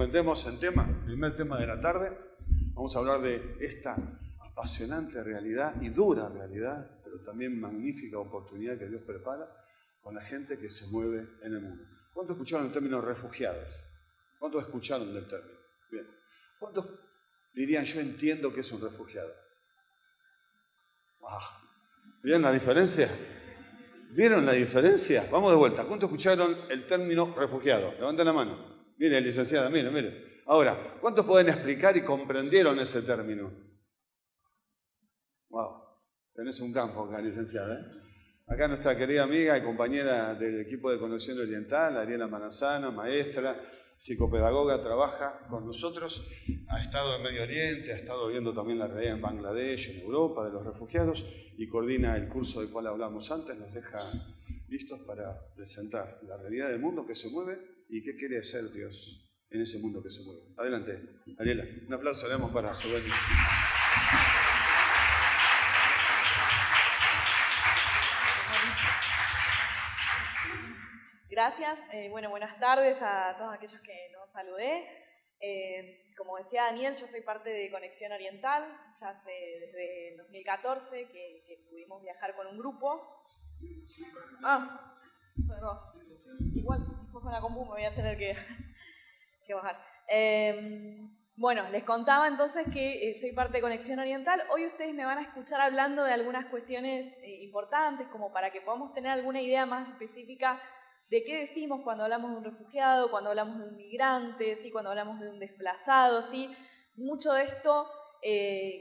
entremos en tema, primer tema de la tarde. Vamos a hablar de esta apasionante realidad y dura realidad, pero también magnífica oportunidad que Dios prepara con la gente que se mueve en el mundo. ¿Cuántos escucharon el término refugiados? ¿Cuántos escucharon del término? Bien. ¿Cuántos dirían yo entiendo que es un refugiado? ¿Vieron la diferencia? ¿Vieron la diferencia? Vamos de vuelta. ¿Cuántos escucharon el término refugiado? Levanten la mano. Miren, licenciada, miren. Ahora, ¿cuántos pueden explicar y comprendieron ese término? Wow, tenés un campo acá, licenciada, ¿eh? Acá nuestra querida amiga y compañera del equipo de Conexión Oriental, Ariela Manazana, maestra, psicopedagoga, trabaja con nosotros, ha estado en Medio Oriente, ha estado viendo también la realidad en Bangladesh, en Europa, de los refugiados, y coordina el curso del cual hablamos antes, nos deja listos para presentar la realidad del mundo que se mueve y qué quiere hacer Dios en ese mundo que se mueve. Adelante, Ariela. Un aplauso le damos para su venida. Gracias. Buenas tardes a todos aquellos que nos saludé. Como decía Daniel, yo soy parte de Conexión Oriental, ya hace desde el 2014 que pudimos viajar con un grupo. Perdón. Igual, después con la compu me voy a tener que bajar. Les contaba entonces que soy parte de Conexión Oriental. Hoy ustedes me van a escuchar hablando de algunas cuestiones importantes, como para que podamos tener alguna idea más específica de qué decimos cuando hablamos de un refugiado, cuando hablamos de un migrante, ¿sí? Cuando hablamos de un desplazado. ¿Sí? Mucho de esto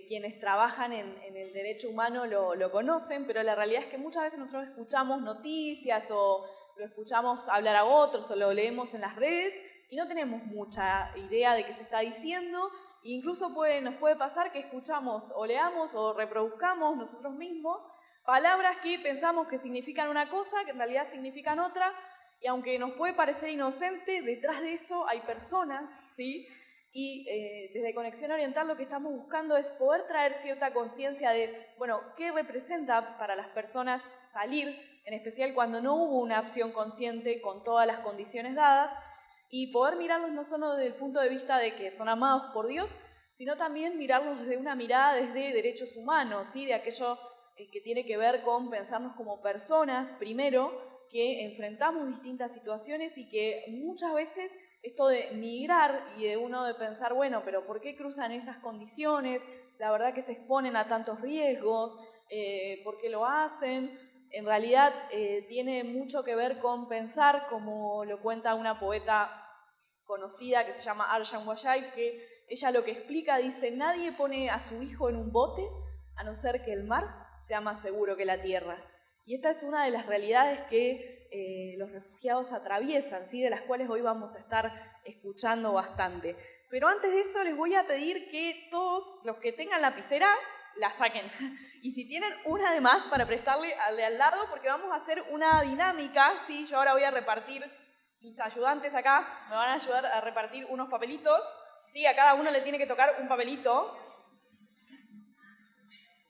quienes trabajan en el derecho humano lo conocen, pero la realidad es que muchas veces nosotros escuchamos noticias o lo escuchamos hablar a otros o lo leemos en las redes y no tenemos mucha idea de qué se está diciendo. E incluso nos puede pasar que escuchamos o leamos o reproduzcamos nosotros mismos palabras que pensamos que significan una cosa, que en realidad significan otra. Y aunque nos puede parecer inocente, detrás de eso hay personas, ¿sí? Y desde Conexión Oriental lo que estamos buscando es poder traer cierta conciencia de, qué representa para las personas salir, en especial cuando no hubo una acción consciente con todas las condiciones dadas, y poder mirarlos no solo desde el punto de vista de que son amados por Dios, sino también mirarlos desde una mirada desde derechos humanos, ¿sí? De aquello que tiene que ver con pensarnos como personas, primero, que enfrentamos distintas situaciones y que muchas veces esto de migrar y de uno de pensar, pero ¿por qué cruzan esas condiciones? La verdad que se exponen a tantos riesgos, ¿por qué lo hacen? En realidad tiene mucho que ver con pensar, como lo cuenta una poeta conocida que se llama Arjan Wajai, que ella lo que explica, dice, nadie pone a su hijo en un bote a no ser que el mar sea más seguro que la tierra. Y esta es una de las realidades que los refugiados atraviesan, ¿sí? De las cuales hoy vamos a estar escuchando bastante. Pero antes de eso les voy a pedir que todos los que tengan lapicera la saquen. Y si tienen una de más para prestarle al de al lado, porque vamos a hacer una dinámica, ¿sí? Yo ahora voy a repartir, mis ayudantes acá me van a ayudar a repartir unos papelitos, ¿sí? A cada uno le tiene que tocar un papelito.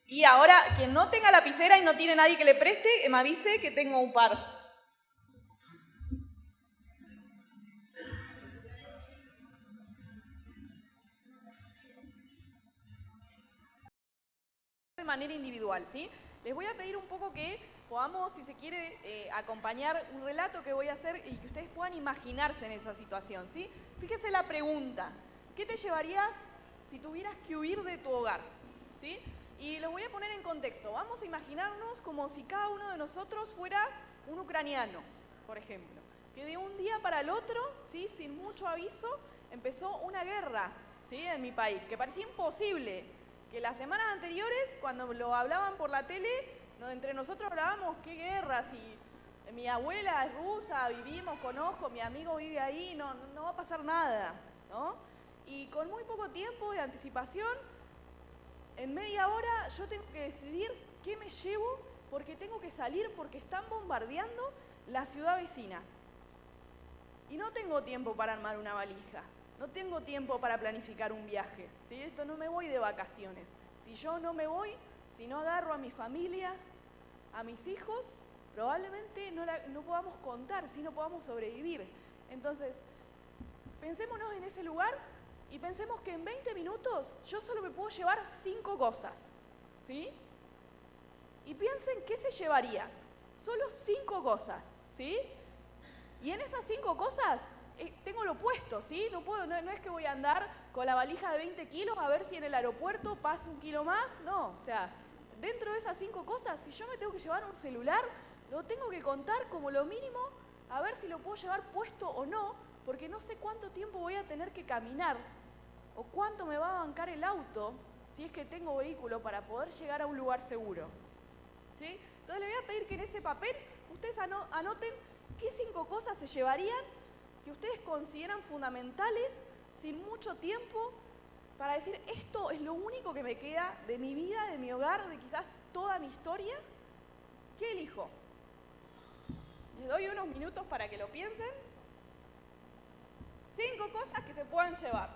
Y ahora, quien no tenga lapicera y no tiene nadie que le preste, me avise que tengo un par. De manera individual, ¿sí? Les voy a pedir un poco que podamos, si se quiere, acompañar un relato que voy a hacer y que ustedes puedan imaginarse en esa situación, ¿sí? Fíjense la pregunta. ¿Qué te llevarías si tuvieras que huir de tu hogar? ¿Sí? Y los voy a poner en contexto. Vamos a imaginarnos como si cada uno de nosotros fuera un ucraniano, por ejemplo, que de un día para el otro, ¿sí? Sin mucho aviso, empezó una guerra, ¿sí? En mi país, que parecía imposible, que las semanas anteriores, cuando lo hablaban por la tele, entre nosotros hablábamos, ¿qué guerra? Si mi abuela es rusa, vivimos, conozco, mi amigo vive ahí, no va a pasar nada, ¿no? Y con muy poco tiempo de anticipación, en media hora yo tengo que decidir qué me llevo porque tengo que salir porque están bombardeando la ciudad vecina. Y no tengo tiempo para armar una valija, no tengo tiempo para planificar un viaje, ¿sí? Esto no me voy de vacaciones. Si yo no me voy, si no agarro a mi familia, a mis hijos, probablemente no podamos contar, si no podamos sobrevivir. Entonces, pensémonos en ese lugar y pensemos que en 20 minutos yo solo me puedo llevar 5 cosas, ¿sí? Y piensen qué se llevaría. Solo 5 cosas, ¿sí? Y en esas 5 cosas tengo lo opuesto, ¿sí? No es que voy a andar con la valija de 20 kilos a ver si en el aeropuerto pasa 1 kilo más. No, o sea, dentro de esas 5 cosas, si yo me tengo que llevar un celular, lo tengo que contar como lo mínimo a ver si lo puedo llevar puesto o no, porque no sé cuánto tiempo voy a tener que caminar o cuánto me va a bancar el auto si es que tengo vehículo para poder llegar a un lugar seguro, ¿sí? Entonces les voy a pedir que en ese papel ustedes anoten qué 5 cosas se llevarían que ustedes consideran fundamentales sin mucho tiempo para decir esto es lo único que me queda de mi vida, de mi hogar, de quizás toda mi historia. ¿Qué elijo? Les doy unos minutos para que lo piensen. 5 cosas que se puedan llevar.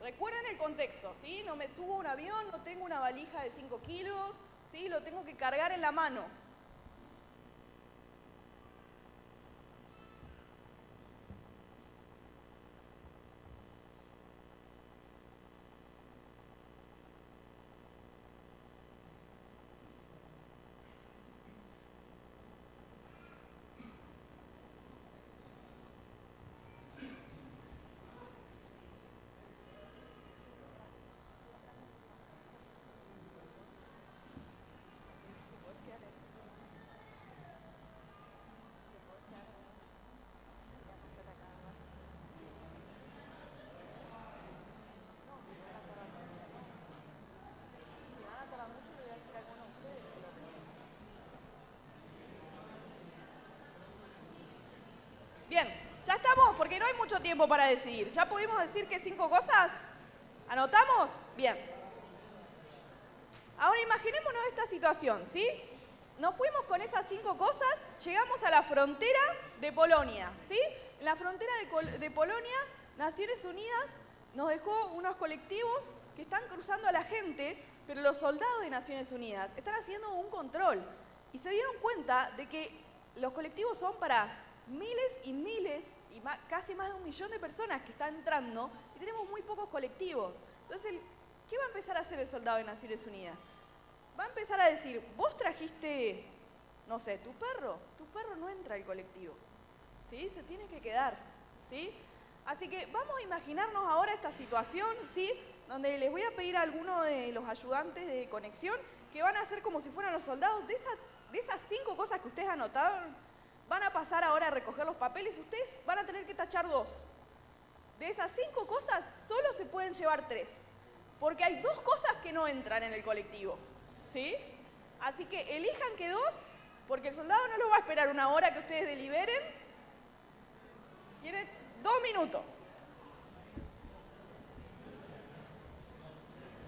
Recuerden el contexto, ¿sí? No me subo a un avión, no tengo una valija de 5 kilos, ¿sí? Lo tengo que cargar en la mano. Bien, ya estamos, porque no hay mucho tiempo para decidir. ¿Ya pudimos decir qué 5 cosas? ¿Anotamos? Bien. Ahora imaginémonos esta situación, ¿sí? Nos fuimos con esas 5 cosas, llegamos a la frontera de Polonia, ¿sí? En la frontera de Polonia, Naciones Unidas nos dejó unos colectivos que están cruzando a la gente, pero los soldados de Naciones Unidas están haciendo un control y se dieron cuenta de que los colectivos son para miles y miles, y casi más de 1 millón de personas que están entrando y tenemos muy pocos colectivos. Entonces, ¿qué va a empezar a hacer el soldado de Naciones Unidas? Va a empezar a decir, vos trajiste, no sé, tu perro no entra al colectivo, ¿sí? Se tiene que quedar, ¿sí? Así que vamos a imaginarnos ahora esta situación, ¿sí? Donde les voy a pedir a alguno de los ayudantes de conexión que van a hacer como si fueran los soldados de esas 5 cosas que ustedes anotaron. Van a pasar ahora a recoger los papeles, ustedes van a tener que tachar 2. De esas 5 cosas, solo se pueden llevar 3, porque hay 2 cosas que no entran en el colectivo, ¿sí? Así que elijan que 2, porque el soldado no los va a esperar 1 hora que ustedes deliberen. Tienen 2 minutos.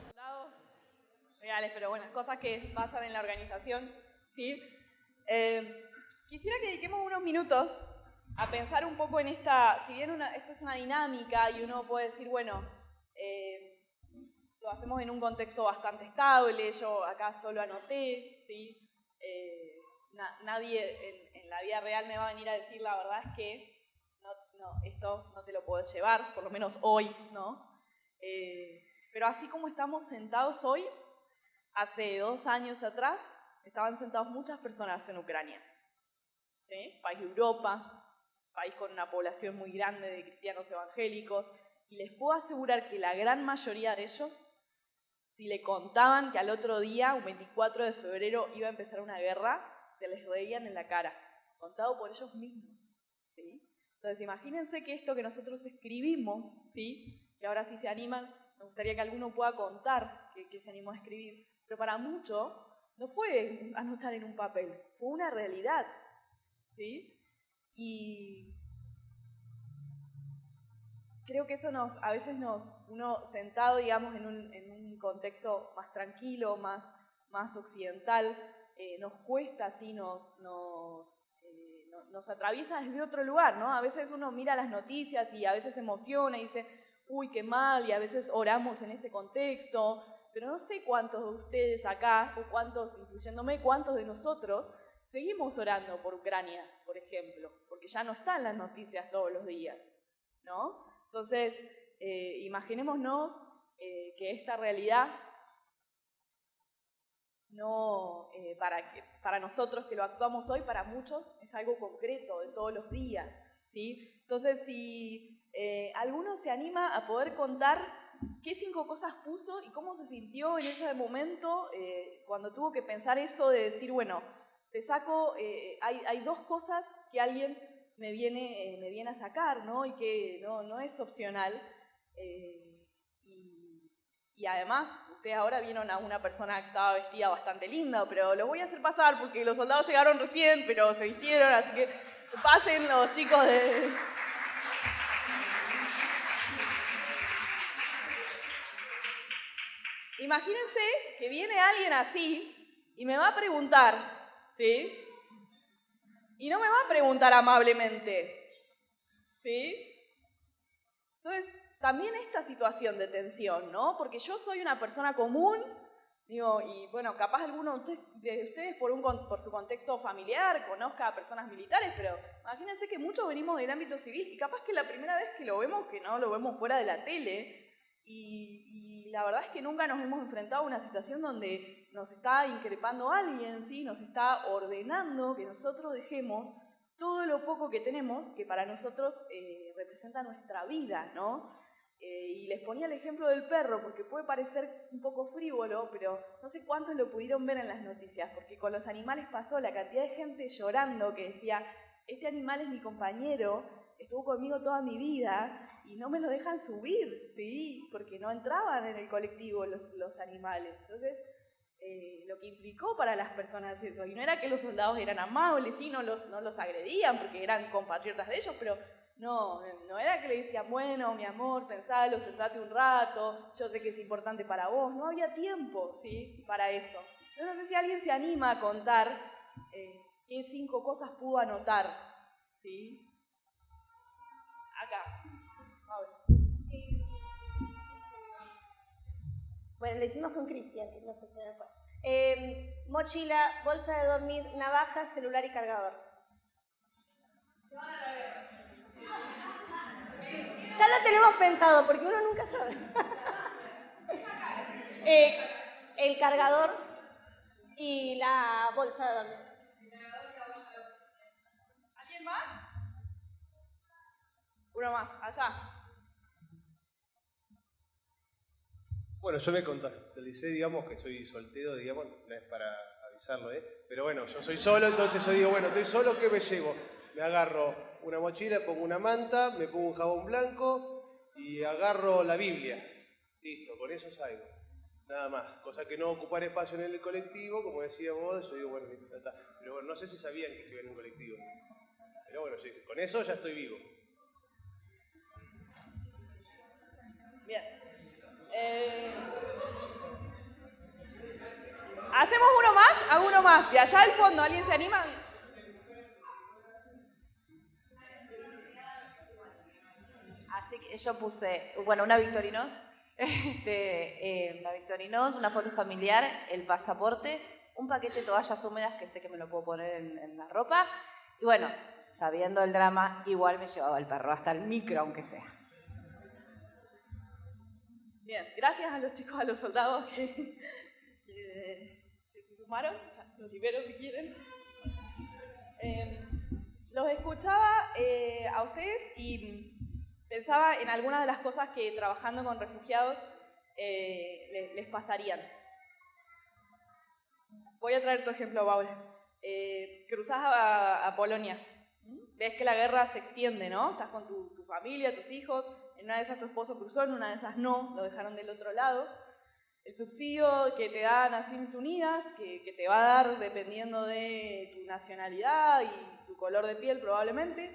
Soldados reales, pero bueno, cosas que pasan en la organización, ¿sí? Quisiera que dediquemos unos minutos a pensar un poco en esta, si bien esto es una dinámica y uno puede decir, bueno, lo hacemos en un contexto bastante estable, yo acá solo anoté, ¿sí? Nadie en la vida real me va a venir a decir la verdad es que esto no te lo puedes llevar, por lo menos hoy, ¿no? Pero así como estamos sentados hoy, hace 2 años atrás, estaban sentados muchas personas en Ucrania, ¿sí? País de Europa, país con una población muy grande de cristianos evangélicos, y les puedo asegurar que la gran mayoría de ellos, si le contaban que al otro día, un 24 de febrero, iba a empezar una guerra, se les reían en la cara, contado por ellos mismos, ¿sí? Entonces imagínense que esto que nosotros escribimos, ¿sí? Que ahora sí se animan, me gustaría que alguno pueda contar que se animó a escribir, pero para muchos no fue anotar en un papel, fue una realidad, ¿sí? Y creo que eso a veces uno sentado, digamos, en un contexto más tranquilo, más occidental, nos cuesta así, nos atraviesa desde otro lugar, ¿no? A veces uno mira las noticias y a veces se emociona y dice, uy, qué mal, y a veces oramos en ese contexto, pero no sé cuántos de ustedes acá, o cuántos, incluyéndome, cuántos de nosotros, seguimos orando por Ucrania, por ejemplo, porque ya no están las noticias todos los días, ¿no? Entonces, imaginémonos que esta realidad no, para nosotros que lo actuamos hoy, para muchos es algo concreto de todos los días, ¿sí? Entonces, si alguno se anima a poder contar qué 5 cosas puso y cómo se sintió en ese momento cuando tuvo que pensar eso de decir, bueno, te saco, hay 2 cosas que alguien me viene a sacar, ¿no? Y que no es opcional. Y además, ustedes ahora vieron a una persona que estaba vestida bastante linda, pero los voy a hacer pasar porque los soldados llegaron recién, pero se vistieron, así que pasen los chicos de... Imagínense que viene alguien así y me va a preguntar, ¿sí? Y no me va a preguntar amablemente, ¿sí? Entonces, también esta situación de tensión, ¿no? Porque yo soy una persona común, digo, y bueno, capaz alguno de ustedes por su contexto familiar conozca a personas militares, pero imagínense que muchos venimos del ámbito civil y capaz que la primera vez que lo vemos, que no lo vemos fuera de la tele, y la verdad es que nunca nos hemos enfrentado a una situación donde nos está increpando alguien, ¿sí? Nos está ordenando que nosotros dejemos todo lo poco que tenemos, que para nosotros representa nuestra vida, ¿no? Y les ponía el ejemplo del perro, porque puede parecer un poco frívolo, pero no sé cuántos lo pudieron ver en las noticias, porque con los animales pasó la cantidad de gente llorando que decía, este animal es mi compañero, estuvo conmigo toda mi vida y no me lo dejan subir, ¿sí? Porque no entraban en el colectivo los animales. Entonces, lo que implicó para las personas eso, y no era que los soldados eran amables, ¿sí? No los agredían porque eran compatriotas de ellos, pero no era que le decían, bueno, mi amor, pensalo, sentate un rato, yo sé que es importante para vos. No había tiempo, ¿sí? Para eso. Yo no sé si alguien se anima a contar qué 5 cosas pudo anotar, ¿sí? Acá. A ver. Bueno, le hicimos con Cristian, que no sé si me fue. Mochila, bolsa de dormir, navaja, celular y cargador. Ya lo tenemos pensado, porque uno nunca sabe. El cargador y la bolsa de dormir. ¿Alguien más? Uno más, allá. Bueno, yo me contactalicé, digamos, que soy soltero, digamos, no es para avisarlo, pero bueno, yo soy solo, entonces yo digo, bueno, estoy solo, ¿qué me llevo? Me agarro una mochila, pongo una manta, me pongo un jabón blanco y agarro la Biblia. Listo, con eso salgo. Nada más, cosa que no ocupar espacio en el colectivo, como decía vos, yo digo, bueno, ya está. Pero bueno, no sé si sabían que se iba en un colectivo. Pero bueno, sí, con eso ya estoy vivo. Bien. ¿Hacemos uno más? Hago uno más. De allá al fondo, ¿alguien se anima? Así que yo puse, bueno, una Victorinox, la Victorinox, una foto familiar, el pasaporte, un paquete de toallas húmedas que sé que me lo puedo poner en la ropa. Y bueno, sabiendo el drama, igual me llevaba el perro, hasta el micro, aunque sea. Bien, gracias a los chicos, a los soldados que se sumaron. Los libero si quieren. Los escuchaba a ustedes y pensaba en algunas de las cosas que trabajando con refugiados les pasarían. Voy a traer tu ejemplo, Paul. Cruzás a Polonia. Ves que la guerra se extiende, ¿no? Estás con tu familia, tus hijos. En una de esas tu esposo cruzó, en una de esas no, lo dejaron del otro lado. El subsidio que te da Naciones Unidas, que te va a dar dependiendo de tu nacionalidad y tu color de piel probablemente,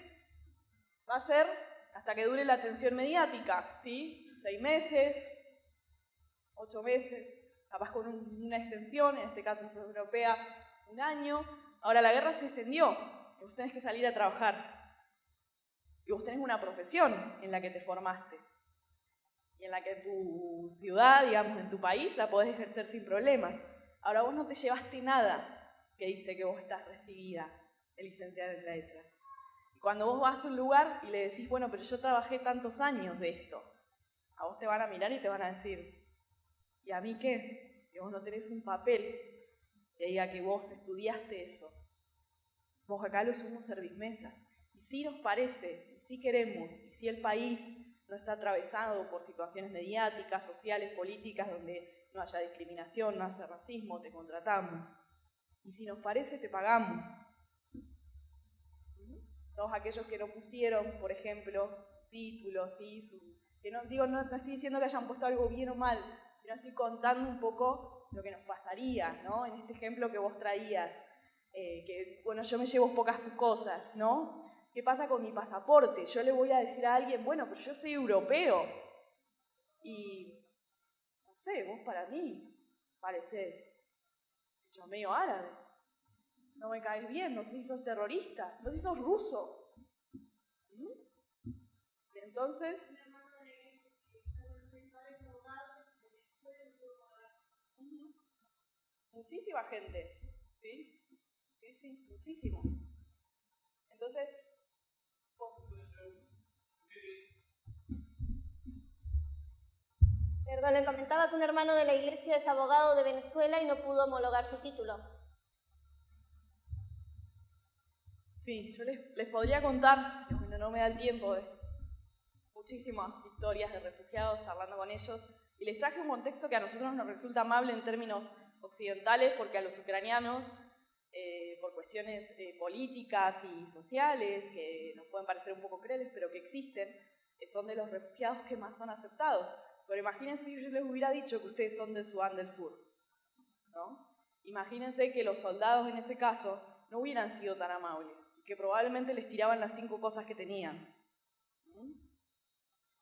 va a ser hasta que dure la atención mediática, ¿sí? 6 meses, 8 meses, capaz con una extensión, en este caso es europea, 1 año. Ahora la guerra se extendió, y vos tenés que salir a trabajar. Y vos tenés una profesión en la que te formaste. Y en la que tu ciudad, digamos, en tu país, la podés ejercer sin problemas. Ahora vos no te llevaste nada que dice que vos estás recibida de licenciada en letras. cuando vos vas a un lugar y le decís, bueno, pero yo trabajé tantos años de esto, a vos te van a mirar y te van a decir, ¿y a mí qué? Que vos no tenés un papel que diga que vos estudiaste eso. Vos acá lo somos servismesas. Y si nos parece, y si queremos, y si el país no está atravesado por situaciones mediáticas, sociales, políticas, donde no haya discriminación, no haya racismo, te contratamos. Y si nos parece, te pagamos. Todos aquellos que no pusieron, por ejemplo, títulos, ¿sí? Que no estoy diciendo que hayan puesto algo bien o mal, sino estoy contando un poco lo que nos pasaría, ¿no? En este ejemplo que vos traías, que bueno, yo me llevo pocas cosas, ¿no? ¿Qué pasa con mi pasaporte? Yo le voy a decir a alguien, bueno, pero yo soy europeo. Y, no sé, vos para mí parecés yo medio árabe. No me caes bien, no sé si sos terrorista, no sé si sos ruso. Y entonces... Muchísima gente, ¿sí? Sí, muchísimo. Entonces... Perdón, le comentaba que un hermano de la iglesia es abogado de Venezuela y no pudo homologar su título. Sí, yo les podría contar, pero no me da el tiempo, muchísimas historias de refugiados, charlando con ellos, y les traje un contexto que a nosotros nos resulta amable en términos occidentales, porque a los ucranianos, por cuestiones políticas y sociales, que nos pueden parecer un poco crueles, pero que existen, son de los refugiados que más son aceptados. Pero imagínense si yo les hubiera dicho que ustedes son de Sudán del Sur, ¿no? Imagínense que los soldados en ese caso no hubieran sido tan amables, que probablemente les tiraban las 5 cosas que tenían.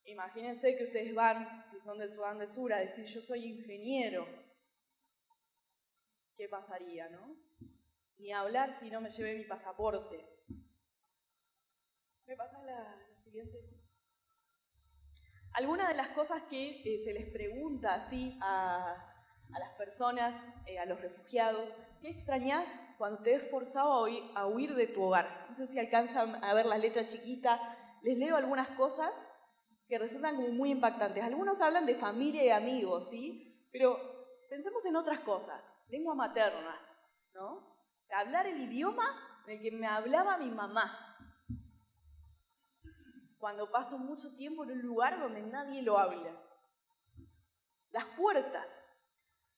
Imagínense que ustedes van, si son del Sudán del Sur, a decir yo soy ingeniero. ¿Qué pasaría, no? Ni hablar si no me llevé mi pasaporte. ¿Me pasas la siguiente? Algunas de las cosas que se les pregunta así a las personas, a los refugiados, ¿qué extrañás cuando te ves forzado a huir de tu hogar? No sé si alcanzan a ver la letra chiquita. Les leo algunas cosas que resultan como muy impactantes. Algunos hablan de familia y amigos, ¿sí? Pero pensemos en otras cosas. Lengua materna, ¿no? Hablar el idioma en el que me hablaba mi mamá. Cuando paso mucho tiempo en un lugar donde nadie lo habla. Las puertas.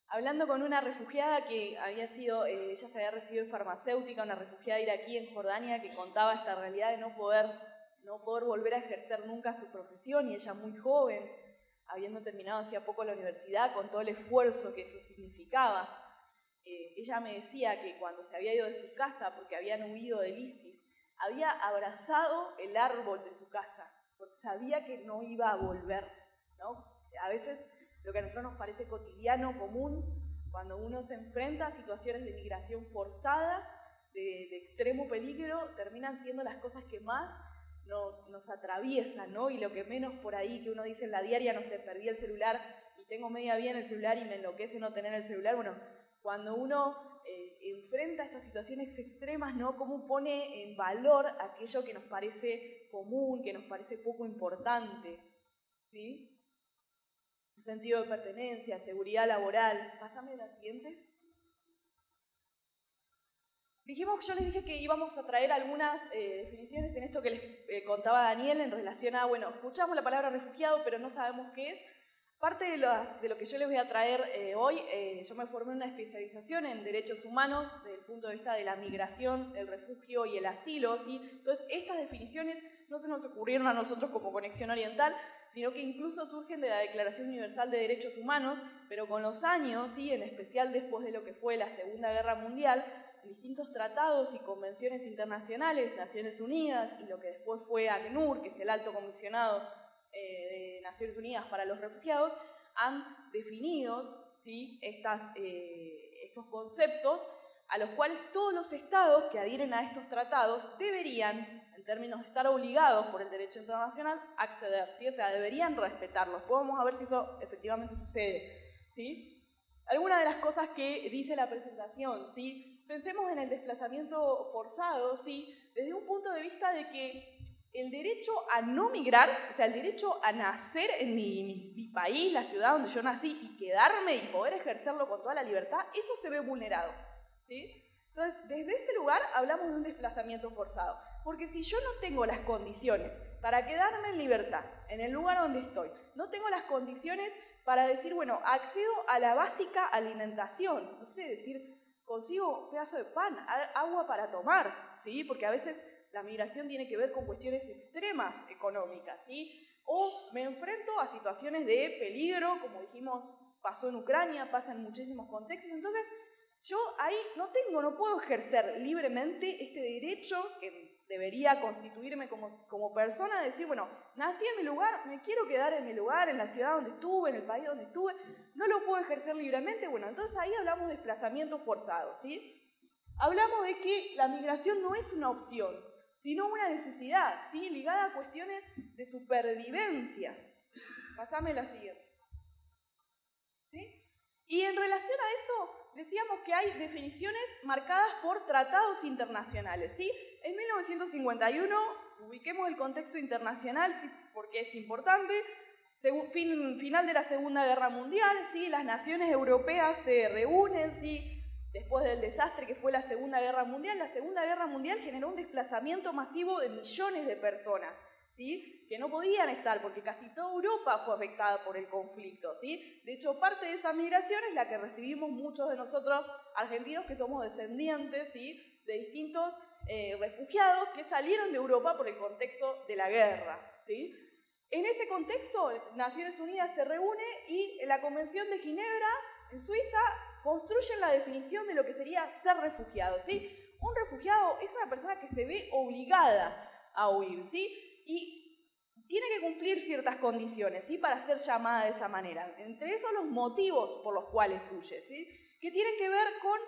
Hablando con una refugiada que había sido, ella se había recibido de farmacéutica, una refugiada iraquí en Jordania, que contaba esta realidad de no poder volver a ejercer nunca su profesión, y ella muy joven, habiendo terminado hacía poco la universidad, con todo el esfuerzo que eso significaba. Ella me decía que cuando se había ido de su casa, porque habían huido del ISIS, había abrazado el árbol de su casa, porque sabía que no iba a volver, ¿no? A veces lo que a nosotros nos parece cotidiano, común, cuando uno se enfrenta a situaciones de migración forzada, de extremo peligro, terminan siendo las cosas que más nos atraviesan, ¿no? Y lo que menos por ahí que uno dice en la diaria, no sé, perdí el celular y tengo media vida en el celular y me enloquece no tener el celular. Bueno, cuando uno enfrenta estas situaciones extremas, ¿no? Cómo pone en valor aquello que nos parece común, que nos parece poco importante, ¿sí? El sentido de pertenencia, seguridad laboral. Pásame la siguiente. Yo les dije que íbamos a traer algunas definiciones en esto que les contaba Daniel en relación a, bueno, escuchamos la palabra refugiado, pero no sabemos qué es. Parte de lo que yo les voy a traer hoy, yo me formé en una especialización en derechos humanos desde el punto de vista de la migración, el refugio y el asilo, ¿sí? Entonces, estas definiciones no se nos ocurrieron a nosotros como Conexión Oriental, sino que incluso surgen de la Declaración Universal de Derechos Humanos, pero con los años, ¿sí? En especial después de lo que fue la Segunda Guerra Mundial, en distintos tratados y convenciones internacionales, Naciones Unidas y lo que después fue ACNUR, que es el Alto Comisionado de Naciones Unidas para los Refugiados, han definido, ¿sí? Estos conceptos a los cuales todos los estados que adhieren a estos tratados deberían, en términos de estar obligados por el derecho internacional, acceder, ¿sí? O sea, deberían respetarlos. Vamos a ver si eso efectivamente sucede, ¿sí? Algunas de las cosas que dice la presentación, ¿sí? Pensemos en el desplazamiento forzado, ¿sí? desde un punto de vista de que el derecho a no migrar, o sea, el derecho a nacer en mi país, la ciudad donde yo nací, y quedarme y poder ejercerlo con toda la libertad, eso se ve vulnerado, ¿sí? Entonces, desde ese lugar hablamos de un desplazamiento forzado. Porque si yo no tengo las condiciones para quedarme en libertad, en el lugar donde estoy, no tengo las condiciones para decir, bueno, accedo a la básica alimentación, no sé, decir, consigo un pedazo de pan, agua para tomar, ¿sí? Porque a veces la migración tiene que ver con cuestiones extremas económicas, ¿sí? O me enfrento a situaciones de peligro, como dijimos, pasó en Ucrania, pasa en muchísimos contextos. Entonces, yo ahí no puedo ejercer libremente este derecho que debería constituirme como persona, de decir, bueno, nací en mi lugar, me quiero quedar en mi lugar, en la ciudad donde estuve, en el país donde estuve, no lo puedo ejercer libremente. Bueno, entonces ahí hablamos de desplazamiento forzado, ¿sí? Hablamos de que la migración no es una opción, sino una necesidad, ¿sí? Ligada a cuestiones de supervivencia. Pasame la siguiente. ¿Sí? Y en relación a eso, decíamos que hay definiciones marcadas por tratados internacionales, ¿sí? En 1951, ubiquemos el contexto internacional, ¿sí? Porque es importante, final de la Segunda Guerra Mundial, ¿sí? Las naciones europeas se reúnen, ¿sí? Después del desastre que fue la Segunda Guerra Mundial generó un desplazamiento masivo de millones de personas, ¿sí? Que no podían estar, porque casi toda Europa fue afectada por el conflicto, ¿sí? De hecho, parte de esa migración es la que recibimos muchos de nosotros argentinos que somos descendientes, ¿sí? De distintos refugiados que salieron de Europa por el contexto de la guerra, ¿sí? En ese contexto, Naciones Unidas se reúne y en la Convención de Ginebra, en Suiza, construyen la definición de lo que sería ser refugiado, ¿sí? Un refugiado es una persona que se ve obligada a huir, ¿sí? Y tiene que cumplir ciertas condiciones, ¿sí? Para ser llamada de esa manera. Entre esos los motivos por los cuales huye, ¿sí? Que tienen que ver con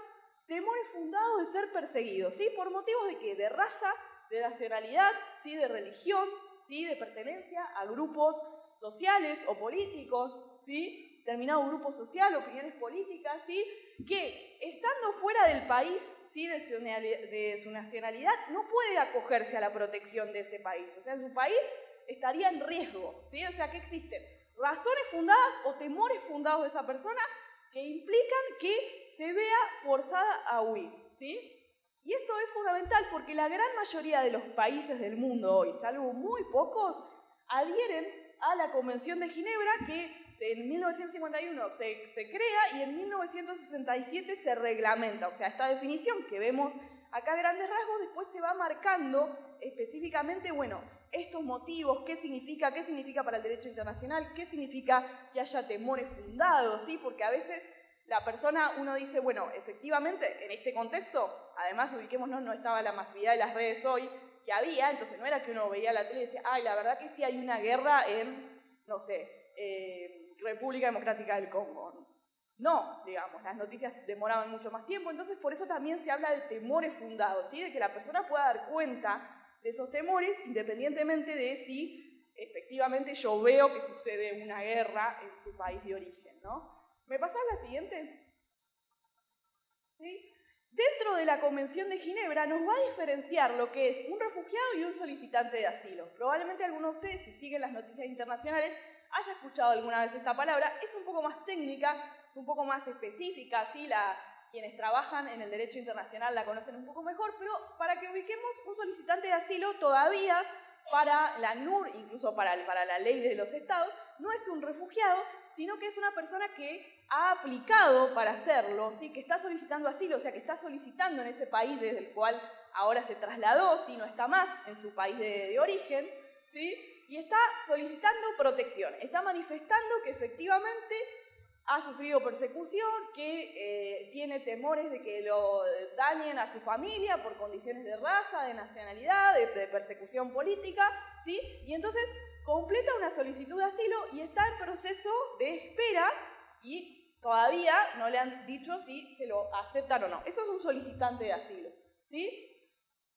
temores fundados de ser perseguidos, ¿sí? ¿Por motivos de qué? De raza, de nacionalidad, ¿sí? De religión, ¿sí? De pertenencia a grupos sociales o políticos, ¿sí? Determinado grupo social, opiniones políticas, ¿sí? Que estando fuera del país, ¿sí? de su nacionalidad, no puede acogerse a la protección de ese país. O sea, en su país estaría en riesgo, ¿sí? O sea, que existen razones fundadas o temores fundados de esa persona que implican que se vea forzada a huir, ¿sí? Y esto es fundamental porque la gran mayoría de los países del mundo hoy, salvo muy pocos, adhieren a la Convención de Ginebra, que en 1951 se crea y en 1967 se reglamenta. O sea, esta definición que vemos acá a grandes rasgos después se va marcando específicamente, bueno, estos motivos, qué significa para el derecho internacional, qué significa que haya temores fundados, ¿sí? Porque a veces la persona, uno dice, bueno, efectivamente, en este contexto, además, ubiquémonos, no estaba la masividad de las redes hoy que había, entonces no era que uno veía la tele y decía, ay, la verdad que sí hay una guerra en, no sé, República Democrática del Congo. No, digamos, las noticias demoraban mucho más tiempo, entonces por eso también se habla de temores fundados, ¿sí? De que la persona pueda dar cuenta de esos temores independientemente de si efectivamente yo veo que sucede una guerra en su país de origen, ¿no? ¿Me pasás la siguiente? ¿Sí? Dentro de la Convención de Ginebra nos va a diferenciar lo que es un refugiado y un solicitante de asilo. Probablemente algunos de ustedes, si siguen las noticias internacionales, haya escuchado alguna vez esta palabra. Es un poco más técnica, es un poco más específica, ¿sí? Quienes trabajan en el derecho internacional la conocen un poco mejor, pero para que ubiquemos, un solicitante de asilo todavía para la ACNUR, incluso para la ley de los estados, no es un refugiado, sino que es una persona que ha aplicado para hacerlo, ¿sí? Que está solicitando asilo, o sea, que está solicitando en ese país desde el cual ahora se trasladó, ¿sí? No está más en su país de origen, ¿sí? Y está solicitando protección, está manifestando que efectivamente ha sufrido persecución, que tiene temores de que lo dañen a su familia por condiciones de raza, de nacionalidad, de persecución política, ¿sí? Y entonces completa una solicitud de asilo y está en proceso de espera y todavía no le han dicho si se lo aceptan o no. Eso es un solicitante de asilo, ¿sí?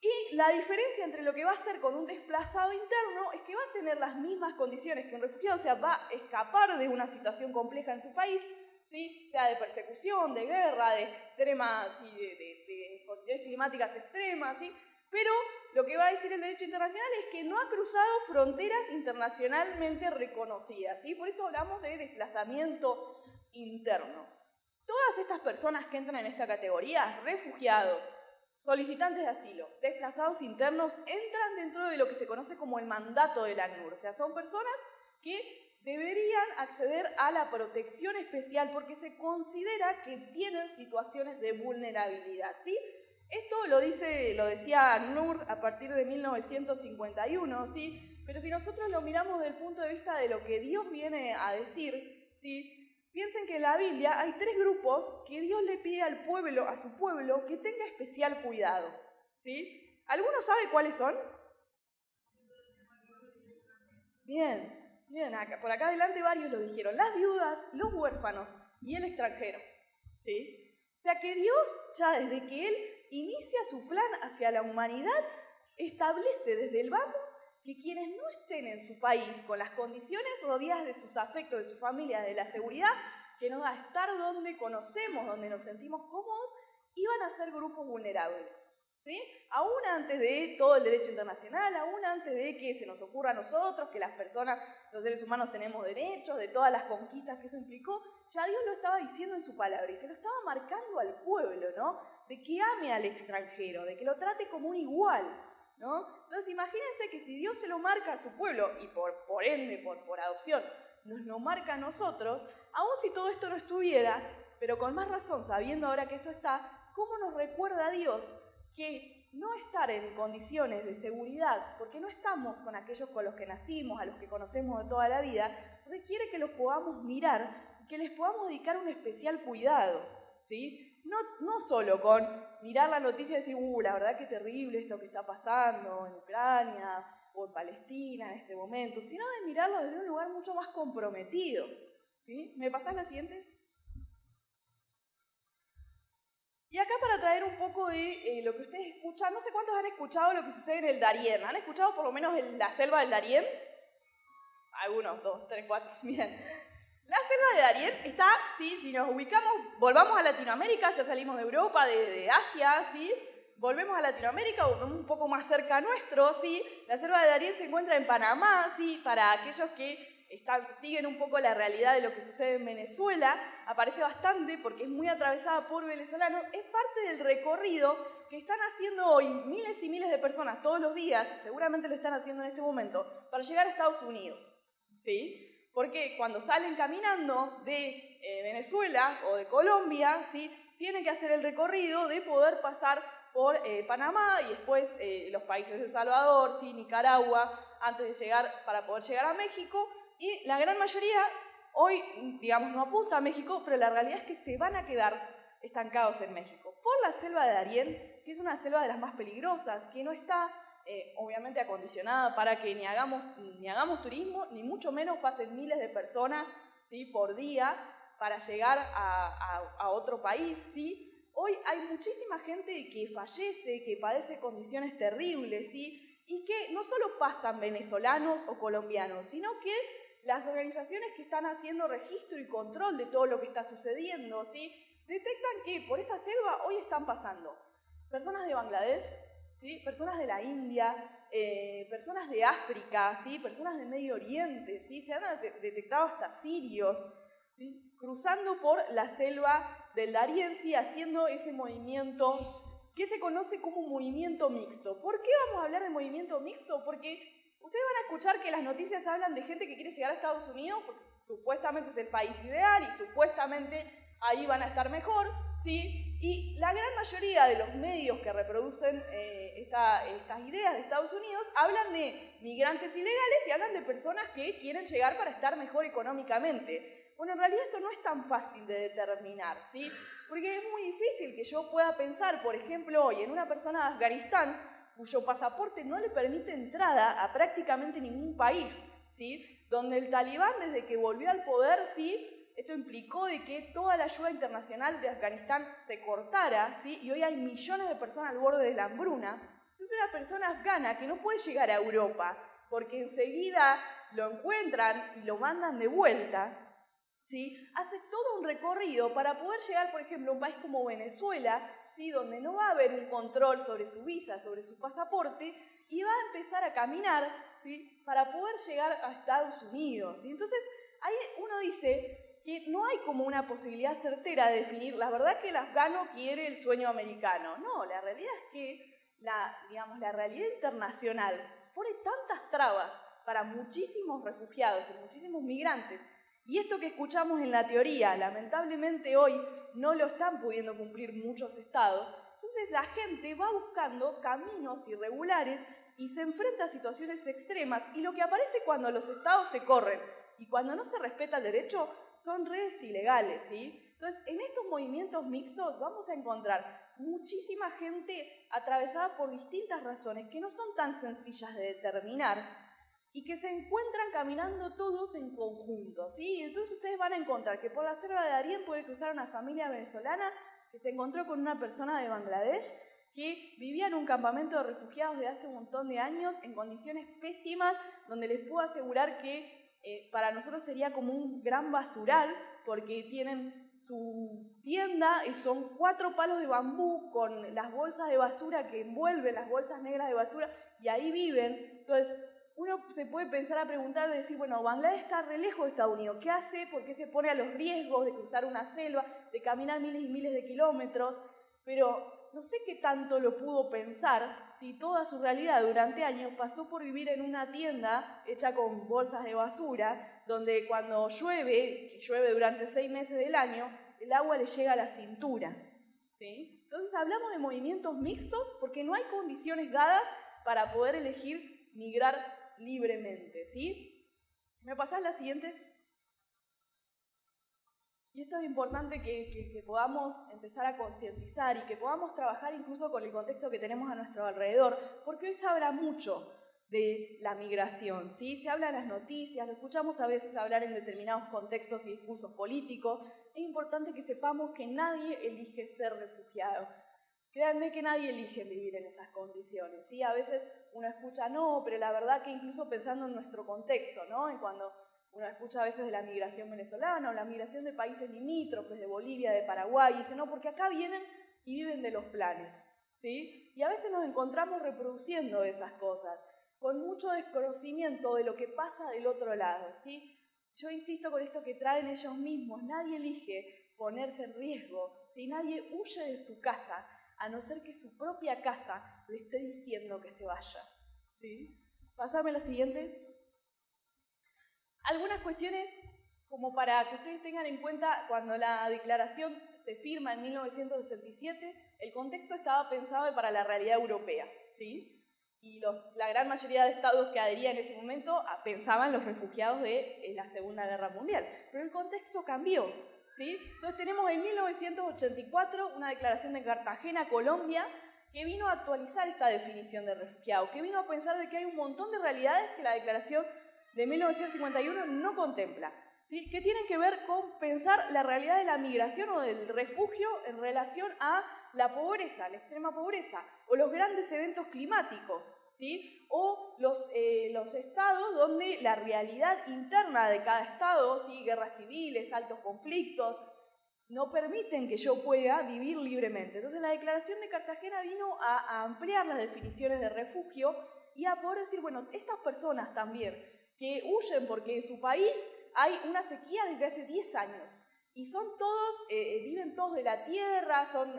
Y la diferencia entre lo que va a hacer con un desplazado interno es que va a tener las mismas condiciones que un refugiado, o sea, va a escapar de una situación compleja en su país, ¿sí? Sea de persecución, de guerra, de extremas, ¿sí? de condiciones climáticas extremas, ¿sí? Pero lo que va a decir el derecho internacional es que no ha cruzado fronteras internacionalmente reconocidas, ¿sí? Por eso hablamos de desplazamiento interno. Todas estas personas que entran en esta categoría, refugiados, solicitantes de asilo, desplazados internos, entran dentro de lo que se conoce como el mandato del ACNUR. O sea, son personas que deberían acceder a la protección especial porque se considera que tienen situaciones de vulnerabilidad, ¿sí? Esto lo decía ACNUR a partir de 1951, ¿sí? Pero si nosotros lo miramos desde el punto de vista de lo que Dios viene a decir, ¿sí? Piensen que en la Biblia hay 3 grupos que Dios le pide al pueblo, a su pueblo, que tenga especial cuidado, ¿sí? ¿Alguno sabe cuáles son? Bien, por acá adelante varios lo dijeron. Las viudas, los huérfanos y el extranjero, ¿sí? O sea que Dios, ya desde que Él inicia su plan hacia la humanidad, establece desde el vamos que quienes no estén en su país con las condiciones rodeadas de sus afectos, de su familia, de la seguridad que nos da estar donde conocemos, donde nos sentimos cómodos, iban a ser grupos vulnerables, ¿sí? Aún antes de todo el derecho internacional, aún antes de que se nos ocurra a nosotros, que las personas, los seres humanos tenemos derechos, de todas las conquistas que eso implicó, ya Dios lo estaba diciendo en su palabra y se lo estaba marcando al pueblo, ¿no? De que ame al extranjero, de que lo trate como un igual, ¿no? Entonces imagínense que si Dios se lo marca a su pueblo y por ende, por adopción, nos lo marca a nosotros, aun si todo esto no estuviera, pero con más razón, sabiendo ahora que esto está, ¿cómo nos recuerda a Dios que no estar en condiciones de seguridad, porque no estamos con aquellos con los que nacimos, a los que conocemos de toda la vida, requiere que los podamos mirar y que les podamos dedicar un especial cuidado, ¿sí? No solo con mirar la noticia y decir, la verdad que terrible esto que está pasando en Ucrania o en Palestina en este momento, sino de mirarlo desde un lugar mucho más comprometido, ¿sí? ¿Me pasás la siguiente? Y acá para traer un poco de lo que ustedes escuchan, no sé cuántos han escuchado lo que sucede en el Darién. ¿Han escuchado por lo menos la selva del Darién? Algunos, 2, 3, 4, bien. La selva de Darién está, ¿sí? Si nos ubicamos, volvamos a Latinoamérica, ya salimos de Europa, de Asia, ¿sí? Volvemos a Latinoamérica, volvemos un poco más cerca a nuestro, ¿sí? La selva de Darién se encuentra en Panamá, ¿sí? Para aquellos que siguen un poco la realidad de lo que sucede en Venezuela, aparece bastante porque es muy atravesada por venezolanos, es parte del recorrido que están haciendo hoy miles y miles de personas todos los días, seguramente lo están haciendo en este momento, para llegar a Estados Unidos, ¿sí? Porque cuando salen caminando de Venezuela o de Colombia, ¿sí? Tienen que hacer el recorrido de poder pasar por Panamá y después los países de El Salvador, ¿sí? Nicaragua, antes de llegar, para poder llegar a México. Y la gran mayoría hoy, digamos, no apunta a México, pero la realidad es que se van a quedar estancados en México. Por la selva de Darién, que es una selva de las más peligrosas, que no está obviamente acondicionada para que ni hagamos turismo, ni mucho menos pasen miles de personas, ¿sí? Por día para llegar a otro país, ¿sí? Hoy hay muchísima gente que fallece, que padece condiciones terribles, ¿sí? Y que no solo pasan venezolanos o colombianos, sino que las organizaciones que están haciendo registro y control de todo lo que está sucediendo, ¿sí? Detectan que por esa selva hoy están pasando personas de Bangladesh, ¿sí? Personas de la India, personas de África, ¿sí? Personas de Medio Oriente, ¿sí? Se han detectado hasta sirios, ¿sí? Cruzando por la selva del Darién, ¿sí? Haciendo ese movimiento que se conoce como movimiento mixto. ¿Por qué vamos a hablar de movimiento mixto? Porque ustedes van a escuchar que las noticias hablan de gente que quiere llegar a Estados Unidos porque supuestamente es el país ideal y supuestamente ahí van a estar mejor, ¿sí? Y la gran mayoría de los medios que reproducen estas ideas de Estados Unidos hablan de migrantes ilegales y hablan de personas que quieren llegar para estar mejor económicamente. Bueno, en realidad eso no es tan fácil de determinar, ¿sí? Porque es muy difícil que yo pueda pensar, por ejemplo, hoy en una persona de Afganistán cuyo pasaporte no le permite entrada a prácticamente ningún país, ¿sí? Donde el talibán, desde que volvió al poder, ¿sí? Esto implicó de que toda la ayuda internacional de Afganistán se cortara, ¿sí? Y hoy hay millones de personas al borde de la hambruna. Es una persona afgana que no puede llegar a Europa porque enseguida lo encuentran y lo mandan de vuelta, ¿sí? Hace todo un recorrido para poder llegar, por ejemplo, a un país como Venezuela, ¿sí? Donde no va a haber un control sobre su visa, sobre su pasaporte, y va a empezar a caminar, ¿sí? Para poder llegar a Estados Unidos. ¿Sí? Entonces, ahí uno dice que no hay como una posibilidad certera de definir, la verdad que el afgano quiere el sueño americano. No, la realidad es que la realidad internacional pone tantas trabas para muchísimos refugiados y muchísimos migrantes, y esto que escuchamos en la teoría, lamentablemente hoy no lo están pudiendo cumplir muchos estados, entonces la gente va buscando caminos irregulares y se enfrenta a situaciones extremas, y lo que aparece cuando los estados se corren y cuando no se respeta el derecho son redes ilegales, ¿sí? Entonces, en estos movimientos mixtos vamos a encontrar muchísima gente atravesada por distintas razones que no son tan sencillas de determinar y que se encuentran caminando todos en conjunto, ¿sí? Entonces ustedes van a encontrar que por la selva de Darién puede cruzar una familia venezolana que se encontró con una persona de Bangladesh que vivía en un campamento de refugiados de hace un montón de años en condiciones pésimas, donde les puedo asegurar que para nosotros sería como un gran basural, porque tienen su tienda y son 4 palos de bambú con las bolsas de basura que envuelven las bolsas negras de basura, y ahí viven. Entonces, uno se puede pensar a preguntar, de decir, bueno, Bangladesh está re lejos de Estados Unidos, ¿qué hace? ¿Por qué se pone a los riesgos de cruzar una selva, de caminar miles y miles de kilómetros? Pero no sé qué tanto lo pudo pensar si toda su realidad durante años pasó por vivir en una tienda hecha con bolsas de basura, donde cuando llueve, que llueve durante 6 meses del año, el agua le llega a la cintura, ¿sí? Entonces hablamos de movimientos mixtos porque no hay condiciones dadas para poder elegir migrar libremente, ¿sí? ¿Me pasás la siguiente? Y esto es importante que podamos empezar a concientizar y que podamos trabajar incluso con el contexto que tenemos a nuestro alrededor, porque hoy se habla mucho de la migración, ¿sí? Se habla en las noticias, lo escuchamos a veces hablar en determinados contextos y discursos políticos. Es importante que sepamos que nadie elige ser refugiado. Créanme que nadie elige vivir en esas condiciones, ¿sí? A veces uno escucha, no, pero la verdad que incluso pensando en nuestro contexto, ¿no? En cuando uno escucha a veces de la migración venezolana o la migración de países limítrofes, de Bolivia, de Paraguay, y dice, no, porque acá vienen y viven de los planes, ¿sí? Y a veces nos encontramos reproduciendo esas cosas, con mucho desconocimiento de lo que pasa del otro lado, ¿sí? Yo insisto con esto que traen ellos mismos, nadie elige ponerse en riesgo, ¿sí? Nadie huye de su casa, a no ser que su propia casa le esté diciendo que se vaya, ¿sí? Pásame la siguiente. Algunas cuestiones como para que ustedes tengan en cuenta cuando la declaración se firma en 1967, el contexto estaba pensado para la realidad europea, ¿sí? Y la gran mayoría de estados que adherían en ese momento pensaban los refugiados de la Segunda Guerra Mundial. Pero el contexto cambió, ¿sí? Entonces tenemos en 1984 una declaración de Cartagena, Colombia, que vino a actualizar esta definición de refugiado, que vino a pensar de que hay un montón de realidades que la declaración de 1951 no contempla, ¿sí? Que tienen que ver con pensar la realidad de la migración o del refugio en relación a la pobreza, la extrema pobreza, o los grandes eventos climáticos, ¿sí? O los estados donde la realidad interna de cada estado, ¿sí? Guerras civiles, altos conflictos, no permiten que yo pueda vivir libremente. Entonces la Declaración de Cartagena vino a ampliar las definiciones de refugio y a poder decir, bueno, estas personas también que huyen porque en su país hay una sequía desde hace 10 años y son todos, viven todos de la tierra, son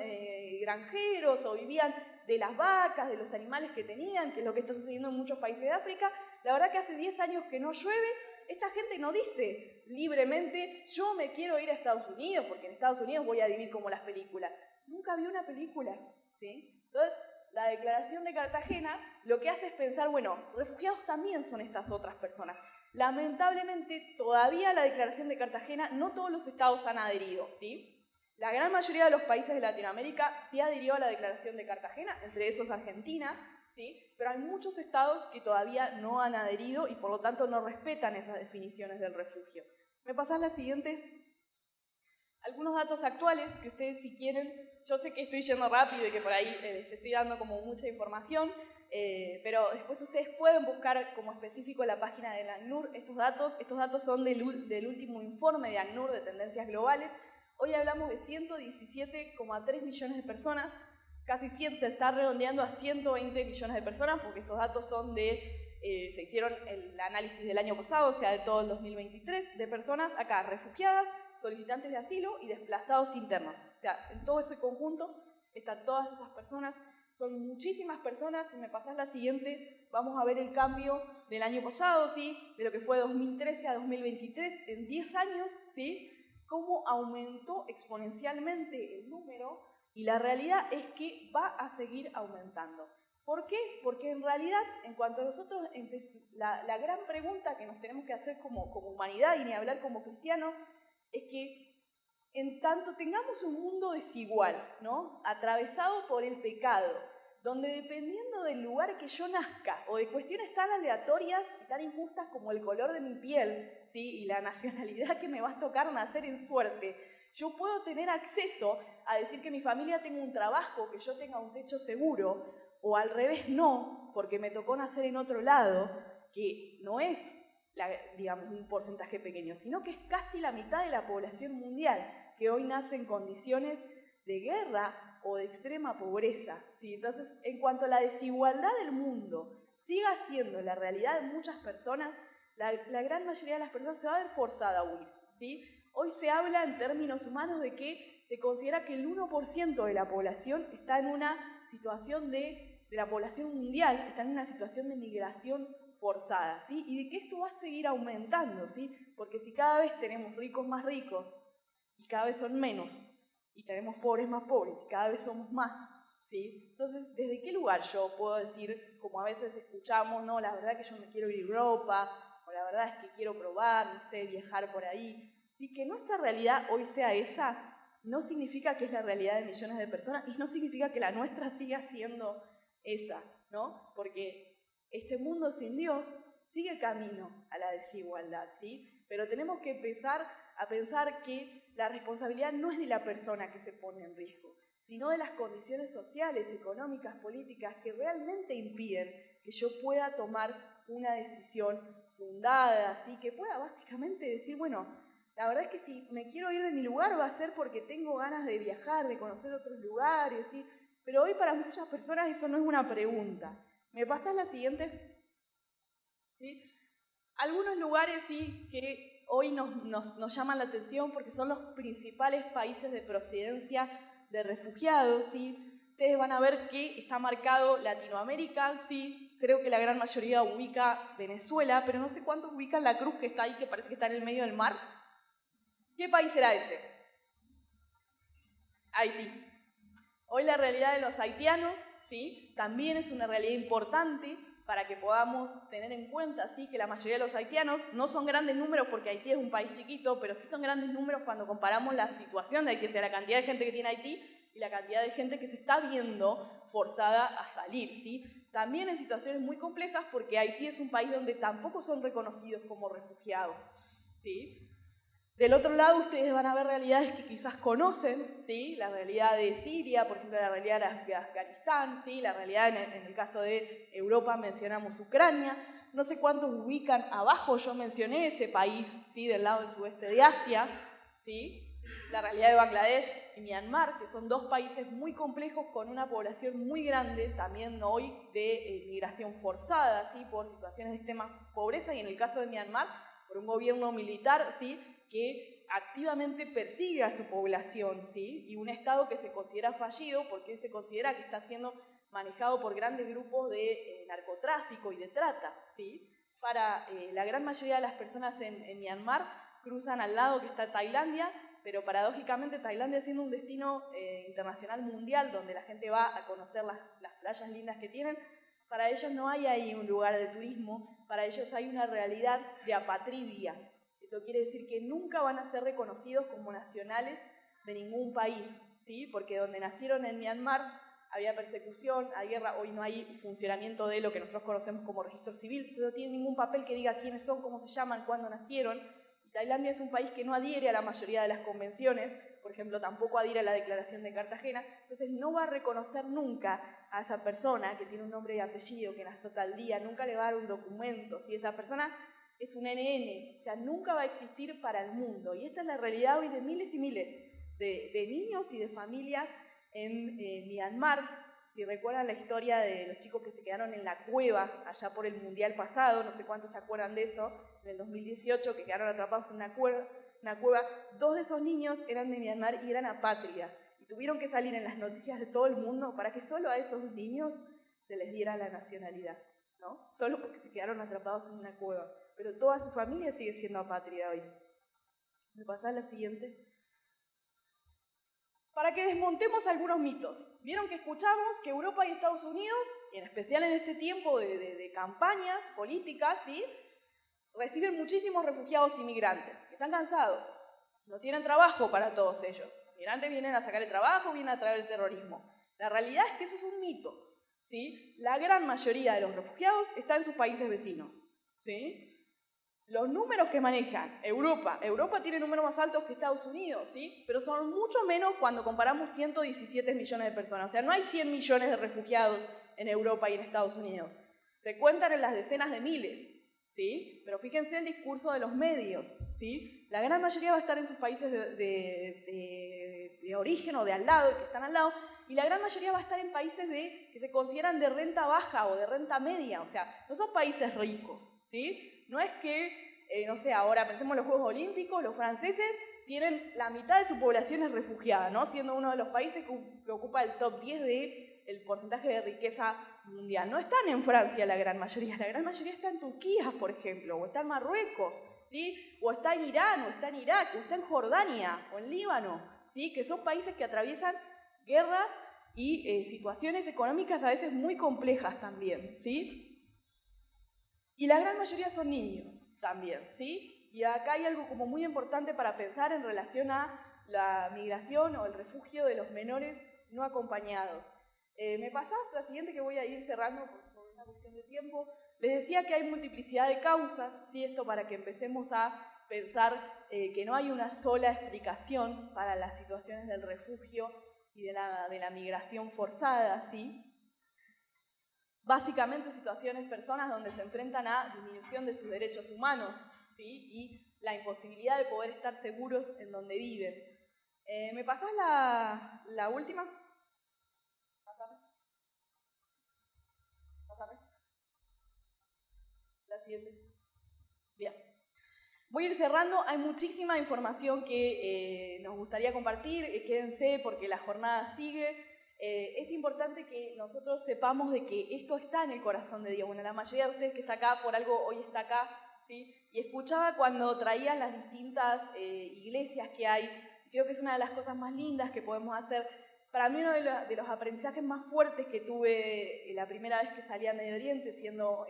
granjeros o vivían de las vacas, de los animales que tenían, que es lo que está sucediendo en muchos países de África. La verdad que hace 10 años que no llueve. Esta gente no dice libremente, yo me quiero ir a Estados Unidos, porque en Estados Unidos voy a vivir como las películas. Nunca vi una película, ¿sí? Entonces, la Declaración de Cartagena lo que hace es pensar, bueno, refugiados también son estas otras personas. Lamentablemente, todavía la Declaración de Cartagena, no todos los estados han adherido, ¿sí? La gran mayoría de los países de Latinoamérica sí adhirió a la Declaración de Cartagena, entre esos Argentina, ¿sí? Pero hay muchos estados que todavía no han adherido y por lo tanto no respetan esas definiciones del refugio. ¿Me pasás la siguiente? Algunos datos actuales que ustedes si quieren, yo sé que estoy yendo rápido y que por ahí les estoy dando como mucha información, pero después ustedes pueden buscar como específico en la página del ACNUR estos datos son del último informe de ACNUR de tendencias globales. Hoy hablamos de 117,3 millones de personas casi 100, se está redondeando a 120 millones de personas, porque estos datos son se hicieron el análisis del año pasado, o sea, de todo el 2023, de personas acá refugiadas, solicitantes de asilo y desplazados internos. O sea, en todo ese conjunto están todas esas personas. Son muchísimas personas. Si me pasás la siguiente, vamos a ver el cambio del año pasado, ¿sí? De lo que fue 2013 a 2023, en 10 años, ¿sí? Cómo aumentó exponencialmente el número, y la realidad es que va a seguir aumentando. ¿Por qué? Porque en realidad, en cuanto a nosotros, la gran pregunta que nos tenemos que hacer como humanidad, y ni hablar como cristianos, es que en tanto tengamos un mundo desigual, ¿no? Atravesado por el pecado, donde dependiendo del lugar que yo nazca, o de cuestiones tan aleatorias y tan injustas como el color de mi piel, ¿sí? Y la nacionalidad que me va a tocar nacer en suerte, yo puedo tener acceso a decir que mi familia tenga un trabajo, que yo tenga un techo seguro, o al revés no, porque me tocó nacer en otro lado, que no es, digamos, un porcentaje pequeño, sino que es casi la mitad de la población mundial, que hoy nace en condiciones de guerra o de extrema pobreza, ¿sí? Entonces, en cuanto a la desigualdad del mundo siga siendo la realidad de muchas personas, la gran mayoría de las personas se va a ver forzada a huir, ¿sí? Hoy se habla en términos humanos de que se considera que el 1% de la población está en una situación de la población mundial, está en una situación de migración forzada, ¿sí? Y de que esto va a seguir aumentando, ¿sí? Porque si cada vez tenemos ricos más ricos y cada vez son menos, y tenemos pobres más pobres y cada vez somos más, ¿sí? Entonces, ¿desde qué lugar yo puedo decir, como a veces escuchamos, no, la verdad que yo me quiero ir a Europa, o la verdad es que quiero probar, no sé, viajar por ahí? ¿Sí? Que nuestra realidad hoy sea esa, no significa que es la realidad de millones de personas, y no significa que la nuestra siga siendo esa, ¿no? Porque este mundo sin Dios sigue camino a la desigualdad, ¿sí? Pero tenemos que empezar a pensar que la responsabilidad no es de la persona que se pone en riesgo, sino de las condiciones sociales, económicas, políticas que realmente impiden que yo pueda tomar una decisión fundada, ¿sí? Que pueda básicamente decir, bueno, la verdad es que si me quiero ir de mi lugar va a ser porque tengo ganas de viajar, de conocer otros lugares, ¿sí? Pero hoy para muchas personas eso no es una pregunta. ¿Me pasas la siguiente? ¿Sí? Algunos lugares sí que hoy nos llaman la atención porque son los principales países de procedencia de refugiados, ¿sí? Ustedes van a ver que está marcado Latinoamérica, ¿sí? Creo que la gran mayoría ubica Venezuela, pero no sé cuántos ubican la cruz que está ahí, que parece que está en el medio del mar. ¿Qué país será ese? Haití. Hoy la realidad de los haitianos, ¿sí? También es una realidad importante para que podamos tener en cuenta, ¿sí? Que la mayoría de los haitianos no son grandes números porque Haití es un país chiquito, pero sí son grandes números cuando comparamos la situación de Haití, o sea, la cantidad de gente que tiene Haití y la cantidad de gente que se está viendo forzada a salir, ¿sí? También en situaciones muy complejas porque Haití es un país donde tampoco son reconocidos como refugiados, ¿sí? Del otro lado, ustedes van a ver realidades que quizás conocen, ¿sí? La realidad de Siria, por ejemplo, la realidad de Afganistán, ¿sí? La realidad en el caso de Europa mencionamos Ucrania. No sé cuántos ubican abajo, yo mencioné ese país, ¿sí? Del lado del sudeste de Asia, ¿sí? La realidad de Bangladesh y Myanmar, que son dos países muy complejos con una población muy grande, también hoy de migración forzada, ¿sí? Por situaciones de extrema pobreza, y en el caso de Myanmar, por un gobierno militar, ¿sí? Que activamente persigue a su población, ¿sí? Y un Estado que se considera fallido porque se considera que está siendo manejado por grandes grupos de narcotráfico y de trata, ¿sí? Para la gran mayoría de las personas en Myanmar cruzan al lado que está Tailandia, pero paradójicamente Tailandia, siendo un destino internacional mundial donde la gente va a conocer las playas lindas que tienen, para ellos no hay ahí un lugar de turismo, para ellos hay una realidad de apatridia. Esto quiere decir que nunca van a ser reconocidos como nacionales de ningún país, ¿sí? Porque donde nacieron en Myanmar había persecución, hay guerra, hoy no hay funcionamiento de lo que nosotros conocemos como registro civil, entonces no tienen ningún papel que diga quiénes son, cómo se llaman, cuándo nacieron. Tailandia es un país que no adhiere a la mayoría de las convenciones, por ejemplo, tampoco adhiere a la Declaración de Cartagena, entonces no va a reconocer nunca a esa persona que tiene un nombre y apellido, que nació tal día, nunca le va a dar un documento, si esa persona es un NN, o sea, nunca va a existir para el mundo. Y esta es la realidad hoy de miles y miles de niños y de familias en Myanmar. Si recuerdan la historia de los chicos que se quedaron en la cueva allá por el Mundial pasado, no sé cuántos se acuerdan de eso, en el 2018, que quedaron atrapados en una cueva, 2 de esos niños eran de Myanmar y eran apátridas. Y tuvieron que salir en las noticias de todo el mundo para que solo a esos niños se les diera la nacionalidad, ¿no? Solo porque se quedaron atrapados en una cueva. Pero toda su familia sigue siendo apátrida hoy. ¿Me pasás la siguiente? Para que desmontemos algunos mitos. Vieron que escuchamos que Europa y Estados Unidos, y en especial en este tiempo de campañas políticas, ¿sí?, reciben muchísimos refugiados inmigrantes, que están cansados, no tienen trabajo para todos ellos. Los migrantes vienen a sacar el trabajo, vienen a traer el terrorismo. La realidad es que eso es un mito, ¿sí? La gran mayoría de los refugiados está en sus países vecinos, ¿sí? Los números que manejan Europa tiene números más altos que Estados Unidos, ¿sí? Pero son mucho menos cuando comparamos 117 millones de personas. O sea, no hay 100 millones de refugiados en Europa y en Estados Unidos. Se cuentan en las decenas de miles, ¿sí? Pero fíjense el discurso de los medios, ¿sí? La gran mayoría va a estar en sus países de origen o de al lado, que están al lado, y la gran mayoría va a estar en países que se consideran de renta baja o de renta media. O sea, no son países ricos, ¿sí? No es que, no sé, ahora pensemos en los Juegos Olímpicos, los franceses tienen la mitad de su población es refugiada, ¿no? Siendo uno de los países que ocupa el top 10 del porcentaje de riqueza mundial. No están en Francia la gran mayoría está en Turquía, por ejemplo, o está en Marruecos, ¿sí? O está en Irán, o está en Irak, o está en Jordania, o en Líbano, ¿sí? Que son países que atraviesan guerras y situaciones económicas a veces muy complejas también, ¿sí? Y la gran mayoría son niños también, ¿sí? Y acá hay algo como muy importante para pensar en relación a la migración o el refugio de los menores no acompañados. ¿Me pasás la siguiente, que voy a ir cerrando por una cuestión de tiempo? Les decía que hay multiplicidad de causas, ¿sí? Esto para que empecemos a pensar que no hay una sola explicación para las situaciones del refugio y de la migración forzada, ¿sí? Básicamente situaciones, personas donde se enfrentan a disminución de sus derechos humanos, ¿sí? Y la imposibilidad de poder estar seguros en donde viven. ¿Me pasás la última? Pásame. La siguiente. Bien. Voy a ir cerrando. Hay muchísima información que nos gustaría compartir. Quédense porque la jornada sigue. Es importante que nosotros sepamos de que esto está en el corazón de Dios. Bueno, la mayoría de ustedes que está acá, por algo hoy está acá, ¿sí? Y escuchaba cuando traían las distintas iglesias que hay. Creo que es una de las cosas más lindas que podemos hacer. Para mí uno de los aprendizajes más fuertes que tuve la primera vez que salí a Medio Oriente, siendo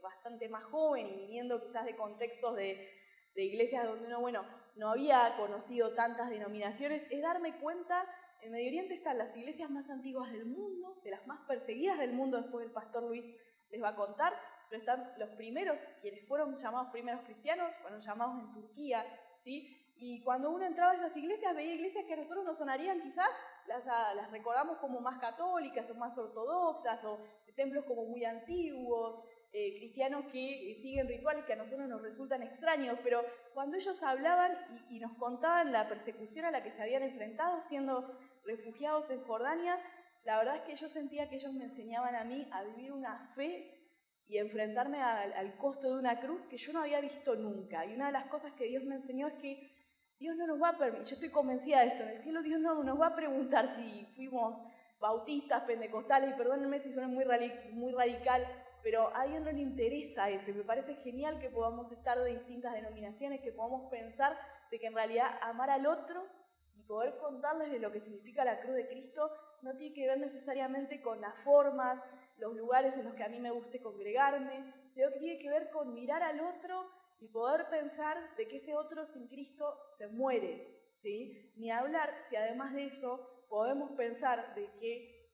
bastante más joven y viniendo quizás de contextos de iglesias donde uno, bueno, no había conocido tantas denominaciones, es darme cuenta. En Medio Oriente están las iglesias más antiguas del mundo, de las más perseguidas del mundo, después el pastor Luis les va a contar, pero están los primeros, quienes fueron llamados primeros cristianos, fueron llamados en Turquía, ¿sí? Y cuando uno entraba a esas iglesias, veía iglesias que a nosotros nos sonarían quizás, las recordamos como más católicas o más ortodoxas, o templos como muy antiguos, cristianos que siguen rituales que a nosotros nos resultan extraños, pero cuando ellos hablaban y nos contaban la persecución a la que se habían enfrentado siendo refugiados en Jordania, la verdad es que yo sentía que ellos me enseñaban a mí a vivir una fe y enfrentarme al costo de una cruz que yo no había visto nunca. Y una de las cosas que Dios me enseñó es que Dios no nos va a permitir, yo estoy convencida de esto, en el cielo Dios no nos va a preguntar si fuimos bautistas, pentecostales, y perdónenme si suena muy radical, pero a Dios no le interesa eso, y me parece genial que podamos estar de distintas denominaciones, que podamos pensar de que en realidad amar al otro y poder contarles de lo que significa la cruz de Cristo no tiene que ver necesariamente con las formas, los lugares en los que a mí me guste congregarme, sino que tiene que ver con mirar al otro y poder pensar de que ese otro sin Cristo se muere, ¿sí? Ni hablar si además de eso podemos pensar de que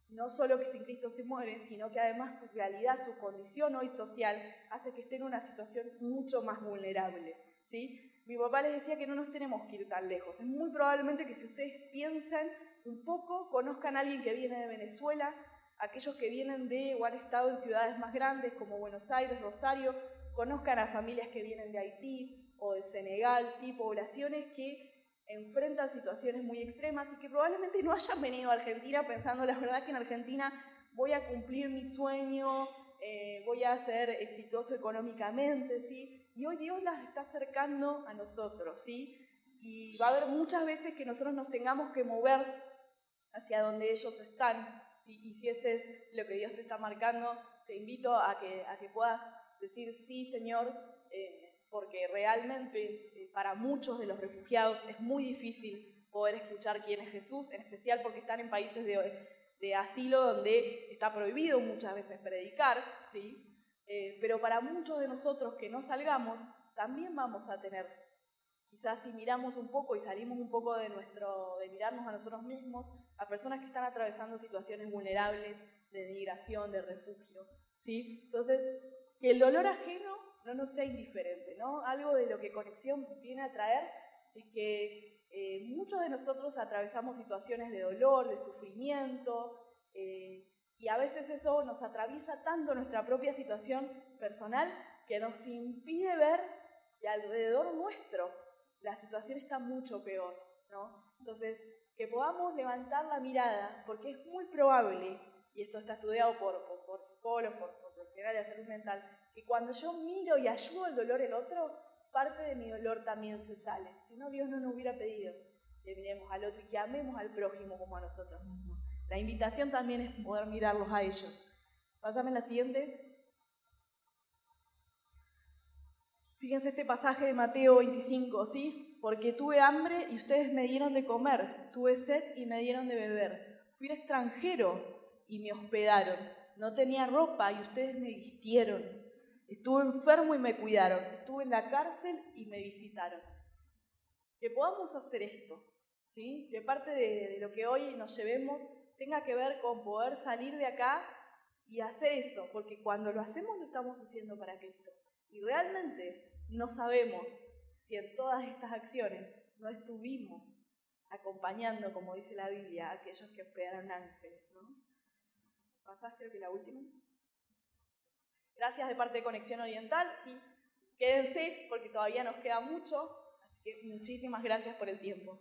no solo que sin Cristo se mueren, sino que además su realidad, su condición hoy social, hace que esté en una situación mucho más vulnerable, ¿sí? Mi papá les decía que no nos tenemos que ir tan lejos. Es muy probablemente que si ustedes piensan un poco, conozcan a alguien que viene de Venezuela, aquellos que vienen de o han estado en ciudades más grandes como Buenos Aires, Rosario, conozcan a familias que vienen de Haití o de Senegal, ¿sí? Poblaciones que enfrentan situaciones muy extremas y que probablemente no hayan venido a Argentina pensando, la verdad que en Argentina voy a cumplir mi sueño, voy a ser exitoso económicamente, ¿sí? Y hoy Dios las está acercando a nosotros, ¿sí? Y va a haber muchas veces que nosotros nos tengamos que mover hacia donde ellos están, y si ese es lo que Dios te está marcando, te invito a que puedas decir sí, Señor, porque realmente para muchos de los refugiados es muy difícil poder escuchar quién es Jesús, en especial porque están en países de asilo donde está prohibido muchas veces predicar, ¿sí? Pero para muchos de nosotros que no salgamos, también vamos a tener, quizás si miramos un poco y salimos un poco de mirarnos a nosotros mismos, a personas que están atravesando situaciones vulnerables de migración, de refugio, ¿sí? Entonces, que el dolor ajeno no nos sea indiferente, ¿no? Algo de lo que Conexión viene a traer es que muchos de nosotros atravesamos situaciones de dolor, de sufrimiento, y a veces eso nos atraviesa tanto nuestra propia situación personal que nos impide ver que alrededor nuestro la situación está mucho peor, ¿no? Entonces, que podamos levantar la mirada, porque es muy probable, y esto está estudiado por psicólogos, por profesionales de salud mental, que cuando yo miro y ayudo al dolor del otro, parte de mi dolor también se sale. Si no, Dios no nos hubiera pedido que miremos al otro y que amemos al prójimo como a nosotros mismos. La invitación también es poder mirarlos a ellos. Pásame la siguiente. Fíjense este pasaje de Mateo 25, ¿sí? Porque tuve hambre y ustedes me dieron de comer, tuve sed y me dieron de beber, fui extranjero y me hospedaron, no tenía ropa y ustedes me vistieron, estuve enfermo y me cuidaron, estuve en la cárcel y me visitaron. Que podamos hacer esto, ¿sí? Que parte de lo que hoy nos llevemos tenga que ver con poder salir de acá y hacer eso, porque cuando lo hacemos lo estamos haciendo para Cristo. Y realmente no sabemos si en todas estas acciones no estuvimos acompañando, como dice la Biblia, a aquellos que hospedaron ángeles, ¿no? ¿Pasás, creo que la última? Gracias de parte de Conexión Oriental, sí. Quédense porque todavía nos queda mucho, así que muchísimas gracias por el tiempo.